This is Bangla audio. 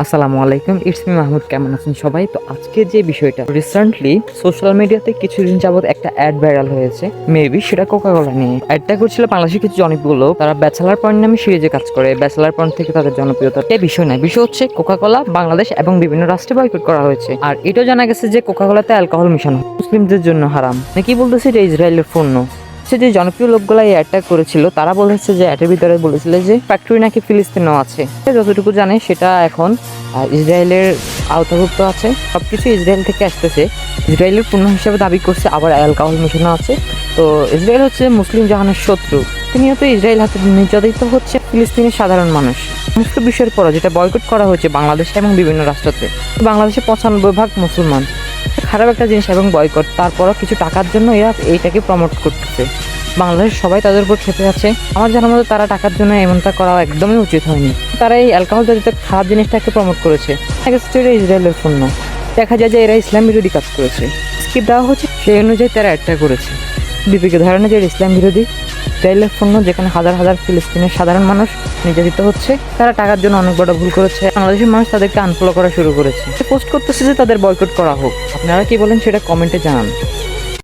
আসসালামু আলাইকুম, ইটস মি মাহমুদ। কেমন আছেন সবাই? তো আজকে যে বিষয়টা, রিসেন্টলি সোশ্যাল মিডিয়াতে কিছুদিন যাবত একটা অ্যাড ভাইরাল হয়েছে, মেবি সেটা কোকাকোলা নিয়ে। অ্যাডটা করছিল বাংলাদেশের কিছু জনপ্রিয় লোক, তারা ব্যাচেলার পয়েন্ট নামে সিরিজে কাজ করে। ব্যাচেলার পয়েন্ট থেকে তাদের জনপ্রিয়তা এই বিষয় নয়, বিষয় হচ্ছে কোকাকোলা বাংলাদেশ এবং বিভিন্ন রাষ্ট্রে বয়কট করা হয়েছে। আর এটাও জানা গেছে যে কোকাকোলাতে অ্যালকোহল মিশানো মুসলিমদের জন্য হারাম। নাকি বলতেছে এটা ইসরায়েলের পণ্য। সে যে জনপ্রিয় লোকগুলো এই অ্যাডটা করেছিল তারা বলেছে যে অ্যাডের ভিতরে বলেছিল যে ফ্যাক্টরি নাকি ফিলিস্তিনেও আছে। যতটুকু জানে সেটা এখন ইসরায়েলের আওতাভুক্ত আছে। সবকিছু ইসরায়েল থেকে আসতেছে, ইসরায়েলের পণ্য হিসেবে দাবি করছে। আবার অ্যালকোহল মেশানো আছে। তো ইসরায়েল হচ্ছে মুসলিম জাহানের শত্রু, প্রতিনিয়ত ইসরায়েল হাতে নির্যাতিত হচ্ছে ফিলিস্তিনের সাধারণ মানুষ। সমস্ত বিষয়ের পর যেটা বয়কট করা হয়েছে বাংলাদেশে এবং বিভিন্ন রাষ্ট্রতে, বাংলাদেশে 95% মুসলমান। খারাপ একটা জিনিস এবং বয়কট। তারপরও কিছু টাকার জন্য এরা এইটাকে প্রমোট করতেছে। বাংলাদেশের সবাই তাদের উপর ক্ষেপে আছে। আমার জানার মতো তারা টাকার জন্য এমনটা করা একদমই উচিত হয়নি। তারা এই অ্যালকোহল জাতীয় খারাপ জিনিসটাকে প্রমোট করেছে। ইসরায়েলের পণ্য দেখা যায় যে এরা ইসলাম বিরোধী কাজ করেছে। স্কিপ দেওয়া হচ্ছে, সেই অনুযায়ী তারা অ্যাডটা করেছে। বিবেকে ধারণা যে ইসলাম বিরোধী ইসরায়েলের পণ্য, যেখানে হাজার হাজার ফিলিস্তিনের সাধারণ মানুষ নির্যাতিত হচ্ছে। তারা টাকার জন্য অনেক বড় ভুল করেছে। বাংলাদেশের মানুষ তাদেরকে আনফলো করা শুরু করেছে। পোস্ট করতেছে যে তাদের বয়কট করা হোক। আপনারা কি বলেন সেটা কমেন্টে জানান।